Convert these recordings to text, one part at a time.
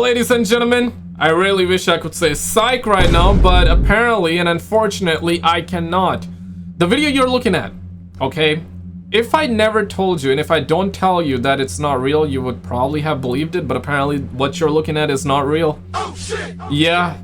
Well, ladies and gentlemen, I really wish I could say psych right now, but apparently and unfortunately I cannot. The video you're looking at, okay? If I never told you and if I don't tell you that it's not real, you would probably have believed it, but apparently what you're looking at is not real. Oh shit! Yeah,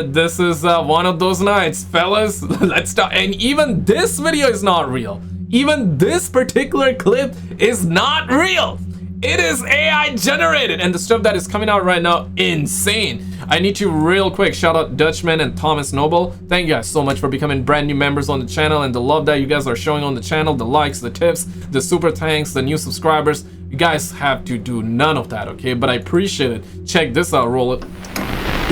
this is one of those nights, fellas. Let's start. And even this video is not real. Even this particular clip is not real. It is AI generated, and the stuff that is coming out right now, insane. I need to real quick shout out Dutchman and Thomas Noble. Thank you guys so much for becoming brand new members on the channel, and the love that you guys are showing on the channel, the likes, the tips, the super thanks, the new subscribers. You guys have to do none of that, okay? But I appreciate it. Check this out, roll it.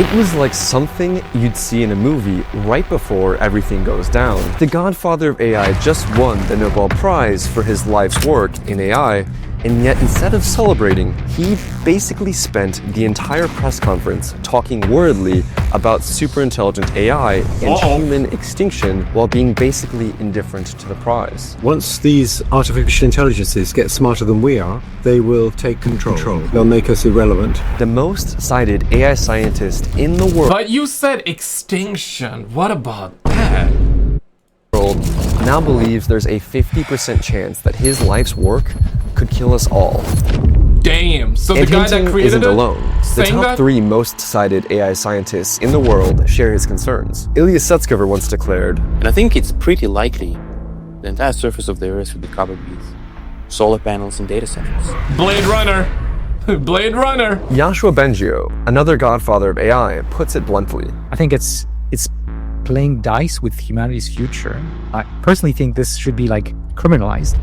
It was like something you'd see in a movie right before everything goes down. The godfather of AI just won the Nobel Prize for his life's work in AI, and yet instead of celebrating, he basically spent the entire press conference talking worriedly about superintelligent AI and human extinction while being basically indifferent to the prize. Once these artificial intelligences get smarter than we are, they will take control. They'll make us irrelevant. The most cited AI scientist in the world. But you said extinction. What about that? Now believes there's a 50% chance that his life's work could kill us all. Damn. So the guy that created isn't it alone. The top 3 most cited AI scientists in the world share his concerns. Ilya Sutskever once declared, and I think it's pretty likely the entire surface of the Earth will be covered with solar panels and data centers. Blade Runner. Blade Runner. Yoshua Bengio, another godfather of AI, puts it bluntly. I think it's playing dice with humanity's future. I personally think this should be like criminalized.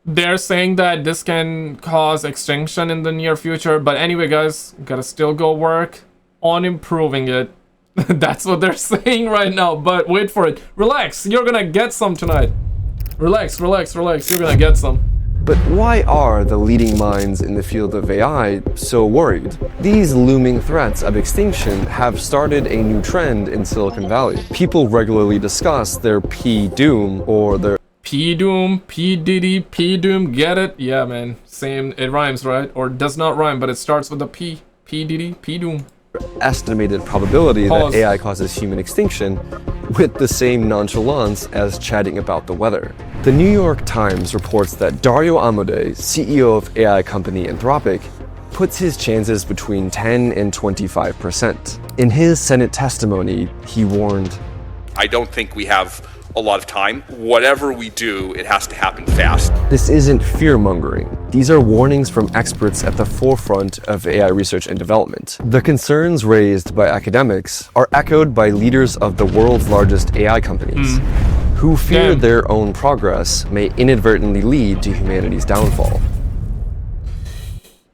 They're saying that this can cause extinction in the near future, but anyway guys, gotta still go work on improving it. That's what they're saying right now, but wait for it. Relax, you're gonna get some tonight. Relax, relax, relax, you're gonna get some. But why are the leading minds in the field of AI so worried? These looming threats of extinction have started a new trend in Silicon Valley. People regularly discuss their P-Doom or their P-Doom, P-Diddy, P-Doom, get it? Yeah, man, same, it rhymes, right? Or does not rhyme, but it starts with a P. P-Diddy, P-Doom. Estimated probability that AI causes human extinction with the same nonchalance as chatting about the weather. The New York Times reports that Dario Amodei, CEO of AI company Anthropic, puts his chances between 10 and 25%. In his Senate testimony, he warned, I don't think we have a lot of time. Whatever we do, it has to happen fast. This isn't fear-mongering. These are warnings from experts at the forefront of AI research and development. The concerns raised by academics are echoed by leaders of the world's largest AI companies, who fear their own progress may inadvertently lead to humanity's downfall.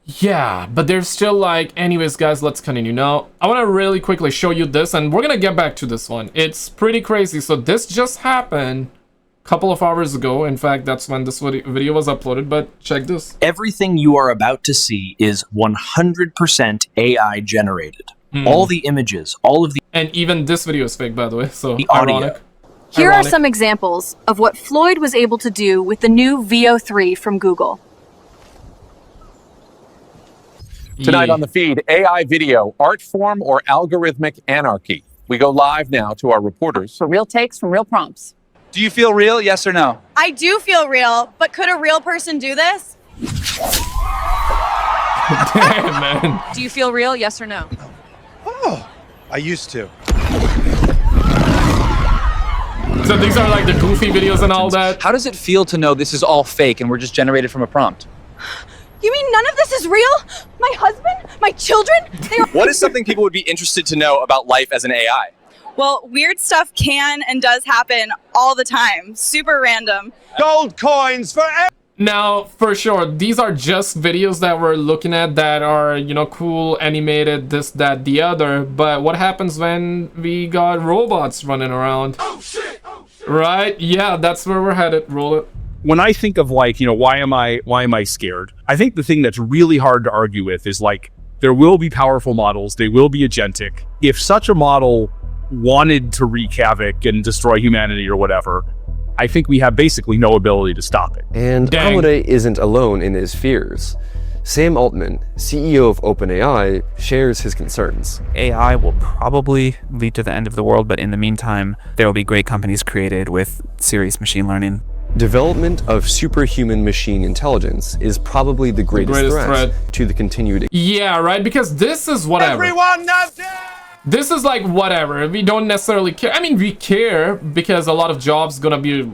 Yeah, but they're still like, anyways guys, let's continue. Now, I want to really quickly show you this, and we're gonna get back to this one. It's pretty crazy. So this just happened a couple of hours ago. In fact, that's when this video was uploaded, but check this. Everything you are about to see is 100% AI generated. All the images, all of the... And even this video is fake, by the way, so the audio. Here are some examples of what Floyd was able to do with the new VO3 from Google. Tonight on the feed, AI video, art form or algorithmic anarchy. We go live now to our reporters. For real takes from real prompts. Do you feel real, yes or no? I do feel real, but could a real person do this? Damn, man. Do you feel real, yes or no? Oh, I used to. So these are like the goofy videos and all that. How does it feel to know this is all fake and we're just generated from a prompt? You mean none of this is real? My husband? My children? What is something people would be interested to know about life as an AI? Well, weird stuff can and does happen all the time. Super random. Gold coins for Now, for sure, these are just videos that we're looking at that are, you know, cool, animated, this, that, the other. But what happens when we got robots running around? Oh, shit! Oh, shit. Right? Yeah, that's where we're headed. Roll it. When I think of like, you know, why am I scared? I think the thing that's really hard to argue with is like, there will be powerful models. They will be agentic. If such a model wanted to wreak havoc and destroy humanity or whatever, I think we have basically no ability to stop it. And Amodei isn't alone in his fears. Sam Altman, CEO of OpenAI, shares his concerns. AI will probably lead to the end of the world, but in the meantime, there will be great companies created with serious machine learning. Development of superhuman machine intelligence is probably the greatest threat to the continued... Yeah, right? Because this is whatever. Everyone knows it! This is like whatever. We don't necessarily care. I mean, we care because a lot of jobs gonna be,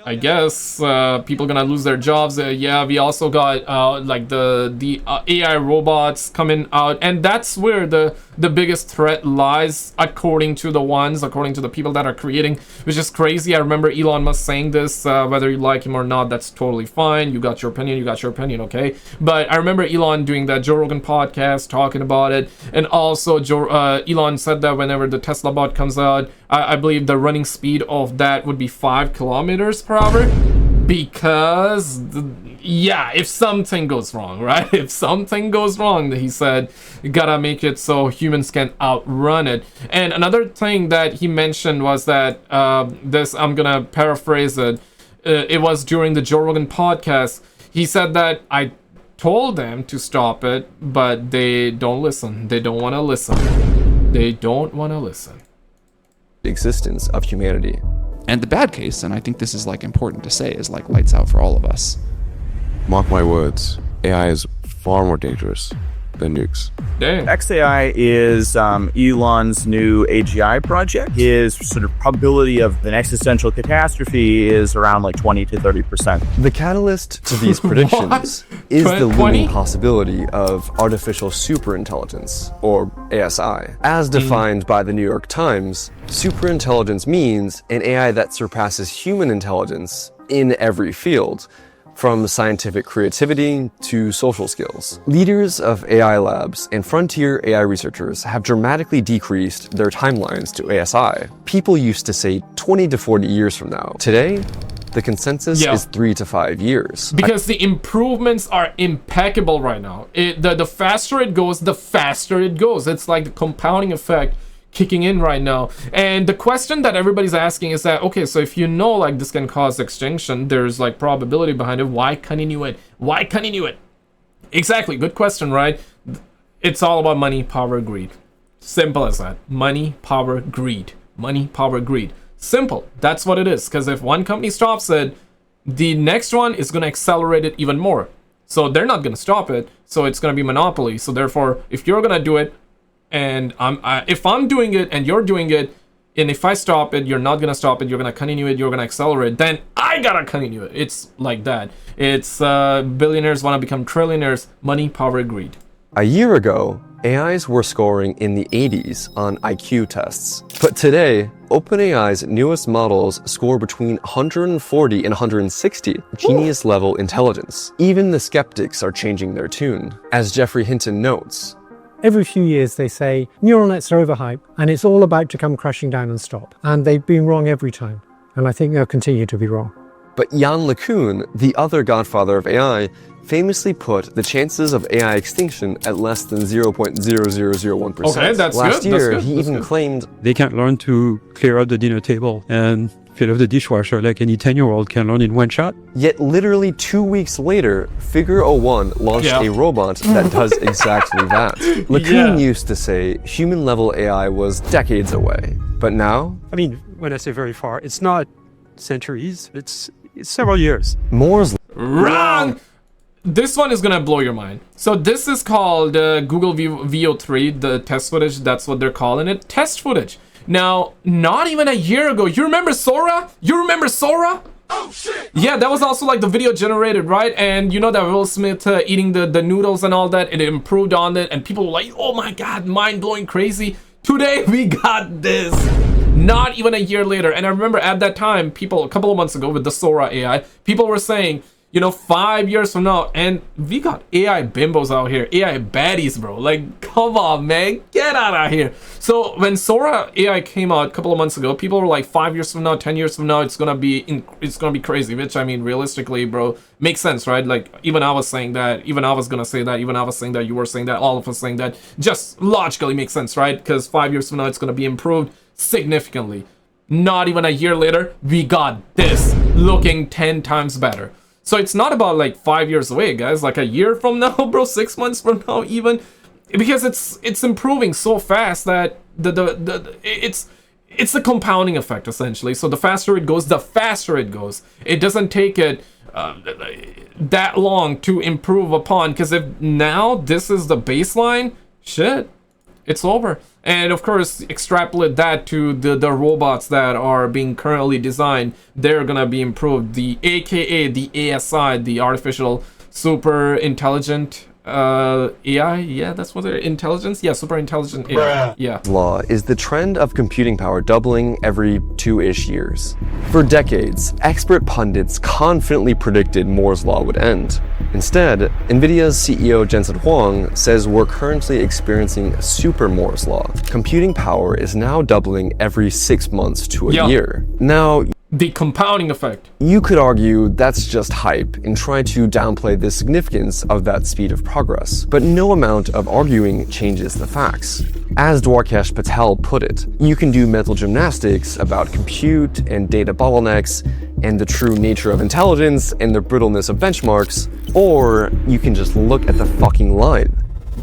I guess, people gonna lose their jobs. Yeah, we also got like the AI robots coming out, and that's where the biggest threat lies, according to the people that are creating, which is crazy. I remember Elon Musk saying this, whether you like him or not, that's totally fine. You got your opinion, okay? But I remember Elon doing that Joe Rogan podcast, talking about it, and also Elon said that whenever the Tesla bot comes out, I believe the running speed of that would be 5 kilometers per hour, because yeah, if something goes wrong, right? If something goes wrong, he said, you gotta make it so humans can outrun it. And another thing that he mentioned was that this, I'm gonna paraphrase it, it was during the Joe Rogan podcast. He said that I told them to stop it, but they don't listen. They don't want to listen. They don't want to listen. Existence of humanity. And the bad case, and I think this is like important to say, is like lights out for all of us. Mark my words, AI is far more dangerous than nukes. Dang. XAI is Elon's new AGI project. His sort of probability of an existential catastrophe is around like 20 to 30%. The catalyst to these predictions is the looming possibility of artificial superintelligence, or ASI. As defined by the New York Times, superintelligence means an AI that surpasses human intelligence in every field, from scientific creativity to social skills. Leaders of AI labs and frontier AI researchers have dramatically decreased their timelines to ASI. People used to say 20 to 40 years from now. Today, the consensus is 3 to 5 years. Because the improvements are impeccable right now. The faster it goes, the faster it goes. It's like the compounding effect kicking in right now. And the question that everybody's asking is that, okay, so if you know like this can cause extinction, there's like probability behind it, why continue it? Why continue it? Exactly, good question, right? It's all about money, power, greed. Simple as that. Money, power, greed. Money, power, greed. Simple. That's what it is. Because if one company stops it, the next one is going to accelerate it even more. So they're not going to stop it. So it's going to be monopoly. So therefore, if you're going to do it, and if I'm doing it and you're doing it, and if I stop it, you're not gonna stop it, you're gonna continue it, you're gonna accelerate, then I gotta continue it. It's like that. It's billionaires want to become trillionaires, money, power, greed. A year ago, AIs were scoring in the 80s on IQ tests. But today, OpenAI's newest models score between 140 and 160 genius-level intelligence. Even the skeptics are changing their tune. As Jeffrey Hinton notes, every few years they say neural nets are overhyped and it's all about to come crashing down and stop. And they've been wrong every time. And I think they'll continue to be wrong. But Yann LeCun, the other godfather of AI, famously put the chances of AI extinction at less than 0.0001%. Okay, that's Last good. year, That's good. he even claimed they can't learn to clear out the dinner table and fill up the dishwasher like any 10-year-old can learn in one shot. Yet literally 2 weeks later, Figure 01 launched a robot that does exactly that. LeCun used to say human-level AI was decades away. But now? I mean, when I say very far, it's not centuries, it's several years. Moore's Wrong! This one is gonna blow your mind. So this is called Google VO3, the test footage, that's what they're calling it. Test footage. Now, not even a year ago, you remember Sora? You remember Sora? Oh shit! Yeah, that was also like the video generated, right? And you know that Will Smith eating the noodles and all that, it improved on it, and people were like, oh my god, mind-blowing, crazy. Today, we got this. Not even a year later. And I remember at that time, people, a couple of months ago with the Sora AI, people were saying, you know, 5 years from now, and we got AI bimbos out here, AI baddies, bro. Like, come on, man, get out of here. So when Sora AI came out a couple of months ago, people were like, 5 years from now, 10 years from now, it's gonna be crazy. Which, I mean, realistically, bro, makes sense, right? Like, even I was saying that, even I was gonna say that, even I was saying that, you were saying that, all of us saying that, just logically makes sense, right? Because 5 years from now, it's gonna be improved significantly. Not even a year later, we got this looking 10 times better. So it's not about like 5 years away, guys, like a year from now, bro, 6 months from now even, because it's improving so fast that it's the compounding effect essentially. So the faster it goes, it doesn't take it that long to improve upon, because if now this is the baseline, shit, it's over. And of course, extrapolate that to the robots that are being currently designed. They're gonna be improved. The AKA, the ASI, the artificial super intelligent AI, yeah, that's what they're intelligence, yeah, super intelligent AI, yeah. Law is the trend of computing power doubling every 2-ish years. For decades, expert pundits confidently predicted Moore's law would end. Instead, Nvidia's CEO Jensen Huang says we're currently experiencing super Moore's law. Computing power is now doubling every 6 months to a year. Now, the compounding effect. You could argue that's just hype and try to downplay the significance of that speed of progress, but no amount of arguing changes the facts. As Dwarkesh Patel put it, you can do mental gymnastics about compute and data bottlenecks and the true nature of intelligence and the brittleness of benchmarks, or you can just look at the fucking line.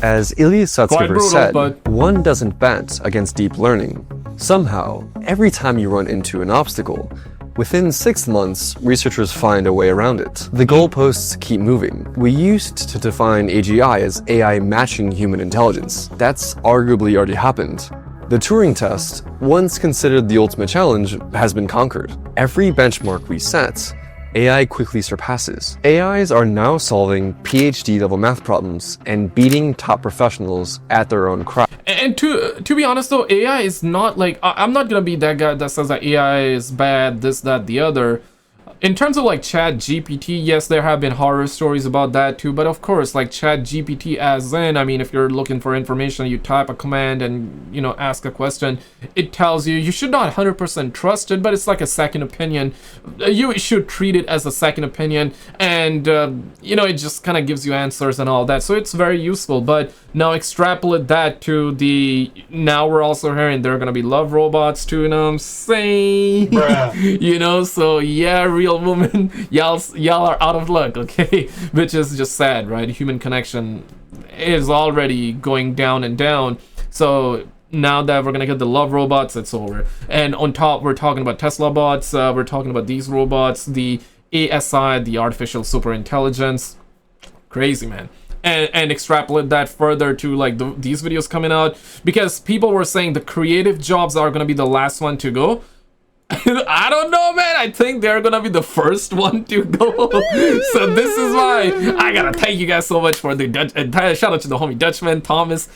As Ilya Sutskever said, one doesn't bet against deep learning. Somehow, every time you run into an obstacle, within 6 months, researchers find a way around it. The goalposts keep moving. We used to define AGI as AI matching human intelligence. That's arguably already happened. The Turing test, once considered the ultimate challenge, has been conquered. Every benchmark we set, AI quickly surpasses. AIs are now solving PhD-level math problems and beating top professionals at their own craft. And to be honest though, AI is not like, I'm not gonna be that guy that says that AI is bad, this, that, the other. In terms of like ChatGPT, yes, there have been horror stories about that too, but of course, like ChatGPT as in, I mean, if you're looking for information, you type a command and, you know, ask a question, it tells you. You should not 100% trust it, but it's like a second opinion. You should treat it as a second opinion, and, you know, it just kind of gives you answers and all that, so it's very useful. But now extrapolate that to the, now we're also hearing there are gonna be love robots too, you know what I'm saying? You know, so yeah, real woman, y'all are out of luck, okay? Which is just sad, right? Human connection is already going down and down, so now that we're gonna get the love robots, it's over. And on top, we're talking about Tesla bots, we're talking about these robots, the ASI, the artificial super intelligence. Crazy, man. And extrapolate that further to like these videos coming out, because people were saying the creative jobs are gonna be the last one to go. I don't know, man. I think they're gonna be the first one to go. So this is why I gotta thank you guys so much for the Dutch, and shout out to the homie Dutchman, Thomas,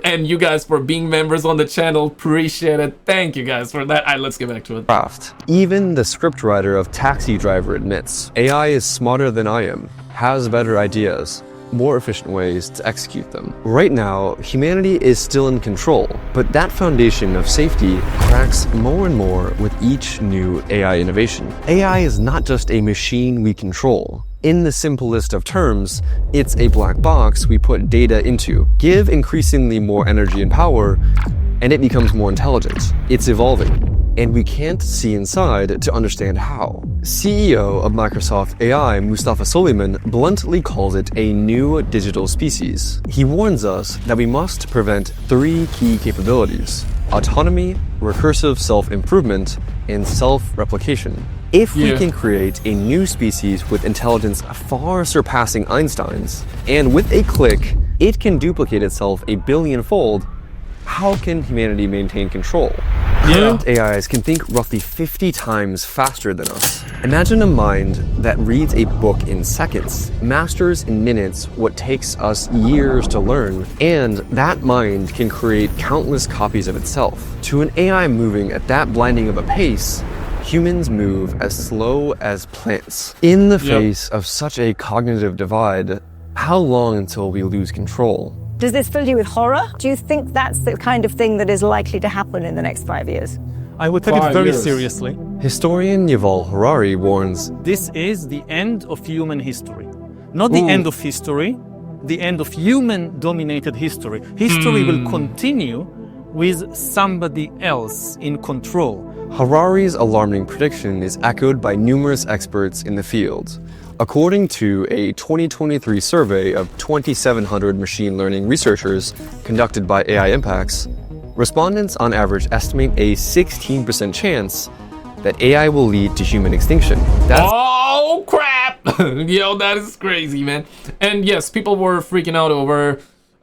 and you guys for being members on the channel. Appreciate it. Thank you guys for that. All right, let's get back to it. Even the scriptwriter of Taxi Driver admits AI is smarter than I am, has better ideas, more efficient ways to execute them. Right now, humanity is still in control, but that foundation of safety cracks more and more with each new AI innovation. AI is not just a machine we control. In the simplest of terms, it's a black box we put data into. Give increasingly more energy and power, and it becomes more intelligent. It's evolving, and we can't see inside to understand how. CEO of Microsoft AI, Mustafa Suleyman, bluntly calls it a new digital species. He warns us that we must prevent 3 key capabilities: autonomy, recursive self-improvement, and self-replication. If we can create a new species with intelligence far surpassing Einstein's, and with a click, it can duplicate itself a billion-fold, how can humanity maintain control? Current AIs can think roughly 50 times faster than us. Imagine a mind that reads a book in seconds, masters in minutes what takes us years to learn, and that mind can create countless copies of itself. To an AI moving at that blinding of a pace, humans move as slow as plants. In the face of such a cognitive divide, how long until we lose control? Does this fill you with horror? Do you think that's the kind of thing that is likely to happen in the next 5 years? I would take it very seriously. Historian Yuval Harari warns, this is the end of human history. Not the end of history, the end of human-dominated history. History will continue with somebody else in control. Harari's alarming prediction is echoed by numerous experts in the field. According to a 2023 survey of 2,700 machine learning researchers conducted by AI Impacts, respondents on average estimate a 16% chance that AI will lead to human extinction. Oh crap! Yo, that is crazy, man. And yes, people were freaking out over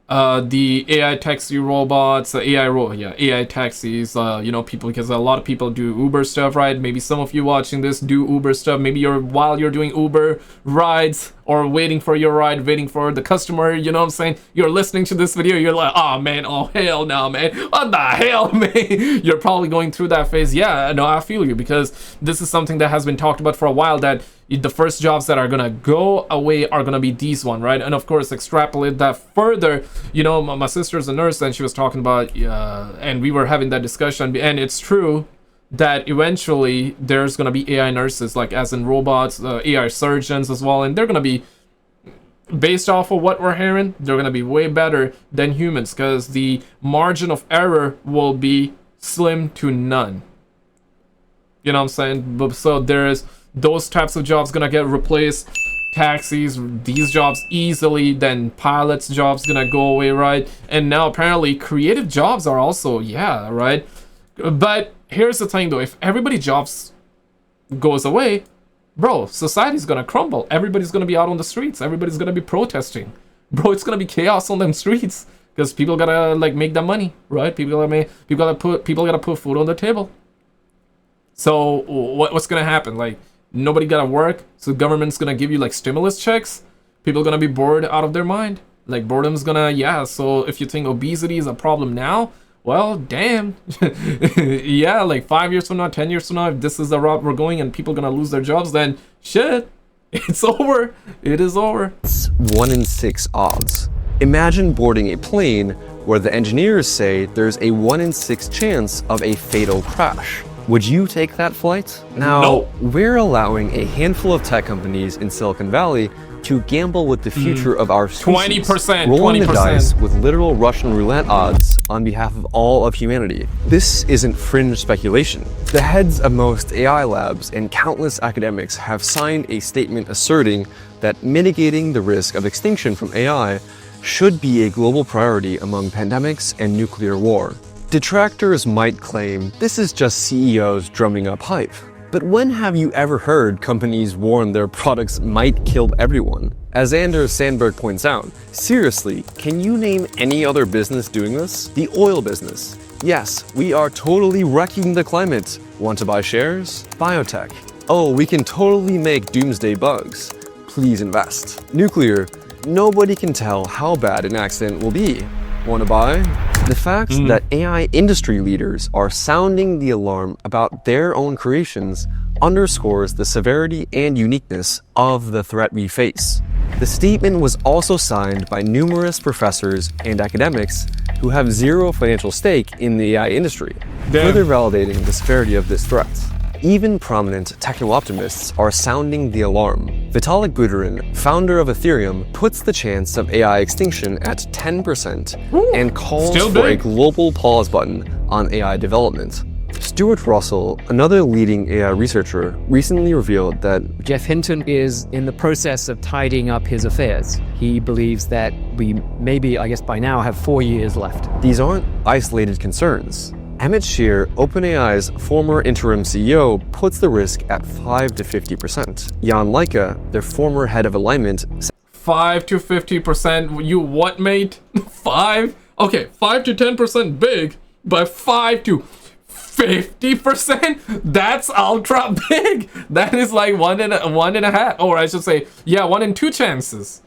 the AI taxi robots, AI taxis, you know, people, because a lot of people do Uber stuff, right? Maybe some of you watching this do Uber stuff. Maybe while you're doing Uber rides or waiting for your ride, waiting for the customer, you know what I'm saying? You're listening to this video, you're like, oh man, oh hell no, man. What the hell, man? You're probably going through that phase. Yeah, no, I feel you, because this is something that has been talked about for a while, that the first jobs that are gonna go away are gonna be these one, right? And of course, extrapolate that further. You know, my sister's a nurse, and she was talking about, and we were having that discussion, and it's true that eventually there's gonna be AI nurses, like as in robots, AI surgeons as well, and they're gonna be, based off of what we're hearing, they're gonna be way better than humans, because the margin of error will be slim to none. You know what I'm saying? But so there's those types of jobs gonna get replaced, taxis, these jobs easily, then pilots jobs gonna go away, right? And now apparently creative jobs are also, yeah, right? But here's the thing though, if everybody's jobs goes away, bro, society's gonna crumble. Everybody's gonna be out on the streets, everybody's gonna be protesting, bro. It's gonna be chaos on them streets, because people gotta like make that money, right? People gotta put food on the table. So what's gonna happen? Like, nobody gotta work, so the government's gonna give you like stimulus checks. People are gonna be bored out of their mind. Like, boredom's gonna, yeah. So if you think obesity is a problem now, well, damn. Yeah, like 5 years from now, 10 years from now, if this is the route we're going and people gonna lose their jobs, then shit, it's over. It is over. It's 1 in 6 odds. Imagine boarding a plane where the engineers say there's a 1 in 6 chance of a fatal crash. Would you take that flight? Now, no. We're allowing a handful of tech companies in Silicon Valley to gamble with the future of our species, 20%, rolling 20%. the dice with literal Russian roulette odds on behalf of all of humanity. This isn't fringe speculation. The heads of most AI labs and countless academics have signed a statement asserting that mitigating the risk of extinction from AI should be a global priority among pandemics and nuclear war. Detractors might claim this is just CEOs drumming up hype. But when have you ever heard companies warn their products might kill everyone? As Anders Sandberg points out, seriously, can you name any other business doing this? The oil business. Yes, we are totally wrecking the climate. Want to buy shares? Biotech. Oh, we can totally make doomsday bugs. Please invest. Nuclear. Nobody can tell how bad an accident will be. Want to buy? The fact that AI industry leaders are sounding the alarm about their own creations underscores the severity and uniqueness of the threat we face. The statement was also signed by numerous professors and academics who have zero financial stake in the AI industry, further validating the severity of this threat. Even prominent techno-optimists are sounding the alarm. Vitalik Buterin, founder of Ethereum, puts the chance of AI extinction at 10% and calls for a global pause button on AI development. Stuart Russell, another leading AI researcher, recently revealed that Jeff Hinton is in the process of tidying up his affairs. He believes that we maybe, I guess by now, have 4 years left. These aren't isolated concerns. Emmett Shear, OpenAI's former interim CEO, puts the risk at 5 to 50%. Jan Leica, their former head of alignment, 5 to 50%. You what, mate? 5? Okay, 5 to 10% big, but 5 to 50%? That's ultra big. That is like one and a half, or I should say, yeah, 1 in 2 chances.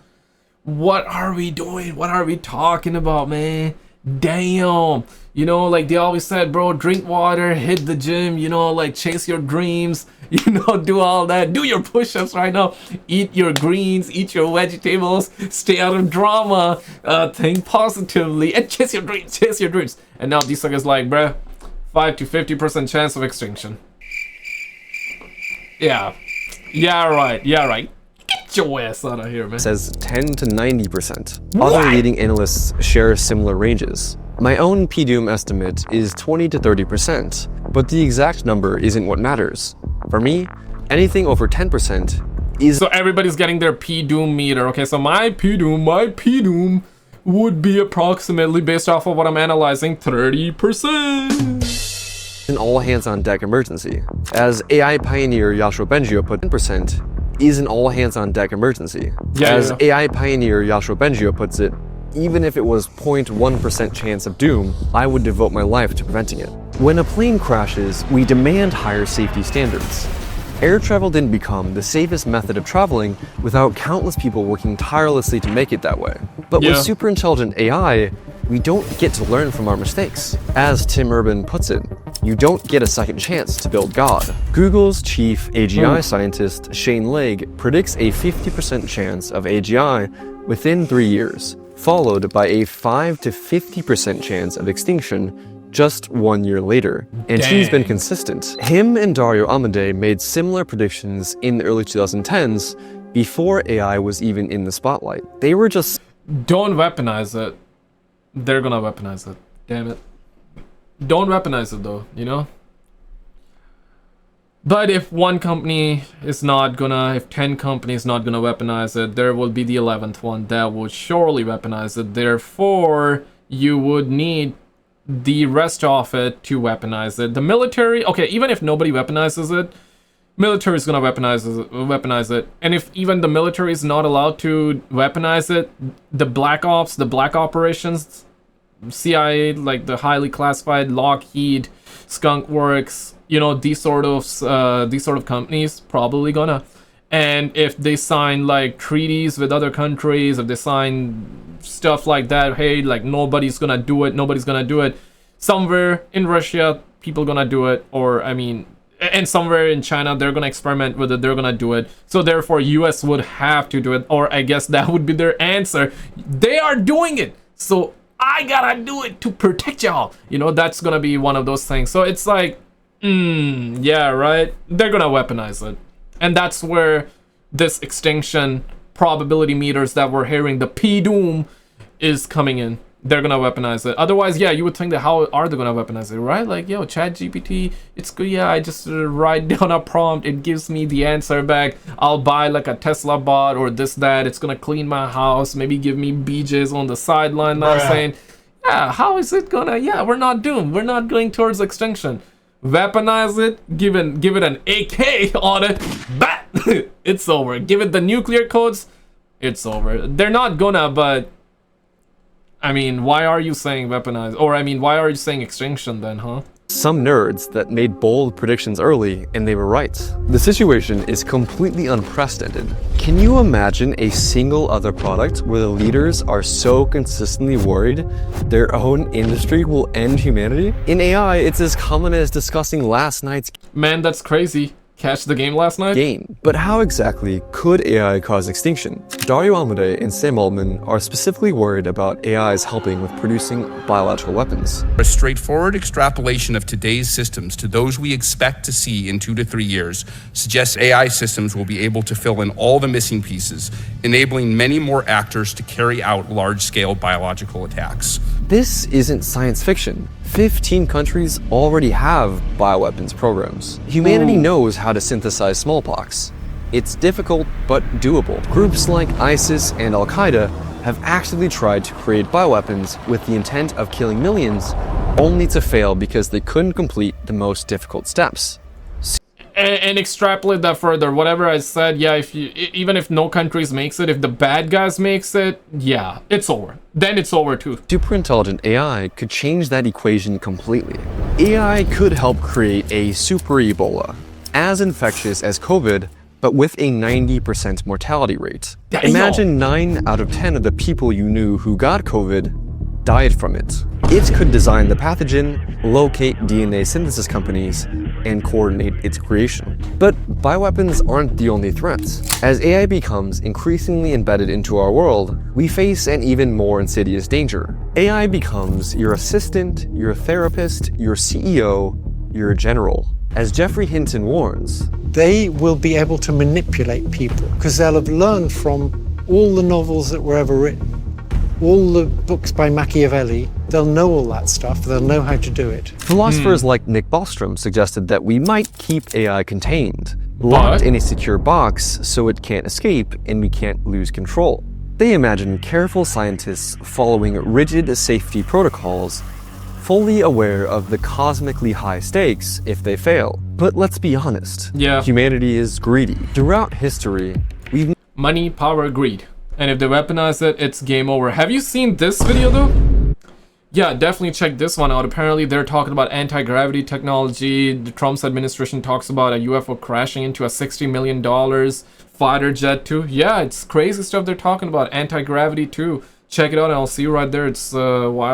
What are we doing? What are we talking about, man? Damn. You know, like they always said, bro, drink water, hit the gym, you know, like chase your dreams, you know, do all that, do your push-ups right now, eat your greens, eat your vegetables, stay out of drama, think positively, and chase your dreams. And now these suckers like, bruh, 5 to 50% chance of extinction. Yeah right. Get your ass out of here, man. Says 10 to 90%. Other leading analysts share similar ranges. My own PDoom estimate is 20 to 30%, but the exact number isn't what matters. For me, anything over 10% So everybody's getting their P-Doom meter. Okay, so my P-Doom would be approximately, based off of what I'm analyzing, 30%. An all-hands-on-deck emergency. As AI pioneer Yoshua Bengio put 10% is an all-hands-on-deck emergency. As AI pioneer Yoshua Bengio puts it, even if it was 0.1% chance of doom, I would devote my life to preventing it. When a plane crashes, we demand higher safety standards. Air travel didn't become the safest method of traveling without countless people working tirelessly to make it that way. But with super intelligent AI, we don't get to learn from our mistakes. As Tim Urban puts it, you don't get a second chance to build God. Google's chief AGI scientist, Shane Legg, predicts a 50% chance of AGI within 3 years, followed by a 5 to 50% chance of extinction just 1 year later. And he's been consistent. Him and Dario Amodei made similar predictions in the early 2010s before AI was even in the spotlight. They were just... Don't weaponize it. They're gonna weaponize it. Damn it. Don't weaponize it though, you know? But if one company is not gonna, if 10 companies not gonna weaponize it, there will be the 11th one that would surely weaponize it. Therefore, you would need the rest of it to weaponize it. The military, okay, even if nobody weaponizes it, military is gonna weaponize it. And if even the military is not allowed to weaponize it, the black ops, the black operations, CIA, like the highly classified, Lockheed, Skunk Works, you know, these sort of companies probably gonna. And if they sign like treaties with other countries, if they sign stuff like that, hey, like nobody's gonna do it, somewhere in Russia people gonna do it, or I mean, and somewhere in China they're gonna experiment with it, they're gonna do it. So therefore US would have to do it, or I guess that would be their answer. They are doing it, so I gotta do it to protect y'all. You know, that's gonna be one of those things. So it's like, yeah, right, they're gonna weaponize it. And that's where this extinction probability meters that we're hearing, the P-Doom, is coming in. They're gonna weaponize it. Otherwise, yeah, you would think that how are they gonna weaponize it, right? Like, yo, ChatGPT, it's good. Yeah, I just write down a prompt, it gives me the answer back. I'll buy like a Tesla bot or this, that. It's gonna clean my house, maybe give me BJs on the sideline. Not saying, yeah, how is it gonna? Yeah, we're not doomed. We're not going towards extinction. Weaponize it, give it an AK on it, bat, it's over. Give it the nuclear codes, it's over. They're not gonna, but I mean, why are you saying weaponize? Or I mean, why are you saying extinction then, huh? Some nerds that made bold predictions early, and they were right. The situation is completely unprecedented. Can you imagine a single other product where the leaders are so consistently worried their own industry will end humanity? In AI, it's as common as discussing last night's... Man, that's crazy. Catch the game last night? Game. But how exactly could AI cause extinction? Dario Amodei and Sam Altman are specifically worried about AIs helping with producing biological weapons. A straightforward extrapolation of today's systems to those we expect to see in 2 to 3 years suggests AI systems will be able to fill in all the missing pieces, enabling many more actors to carry out large-scale biological attacks. This isn't science fiction. 15 countries already have bioweapons programs. Humanity knows how to synthesize smallpox. It's difficult, but doable. Groups like ISIS and Al-Qaeda have actively tried to create bioweapons with the intent of killing millions, only to fail because they couldn't complete the most difficult steps. And extrapolate that further, whatever I said, yeah, if you, even if no countries makes it, if the bad guys makes it, yeah, it's over. Then it's over too. Super intelligent AI could change that equation completely. AI could help create a super Ebola, as infectious as COVID, but with a 90% mortality rate. Damn. Imagine 9 out of 10 of the people you knew who got COVID died from it. It could design the pathogen, locate DNA synthesis companies, and coordinate its creation. But bioweapons aren't the only threats. As AI becomes increasingly embedded into our world, we face an even more insidious danger. AI becomes your assistant, your therapist, your CEO, your general. As Jeffrey Hinton warns, they will be able to manipulate people because they'll have learned from all the novels that were ever written. all the books by Machiavelli. They'll know all that stuff. They'll know how to do it. Philosophers like Nick Bostrom suggested that we might keep AI contained, locked in a secure box so it can't escape and we can't lose control. They imagine careful scientists following rigid safety protocols, fully aware of the cosmically high stakes if they fail. But let's be honest, humanity is greedy. Throughout history, we've... Money, power, greed. And if they weaponize it, it's game over. Have you seen this video though? Yeah, definitely check this one out. Apparently they're talking about anti-gravity technology. The Trump's administration talks about a UFO crashing into a $60 million fighter jet too. Yeah, it's crazy stuff they're talking about. Anti-gravity too. Check it out and I'll see you right there. It's wild.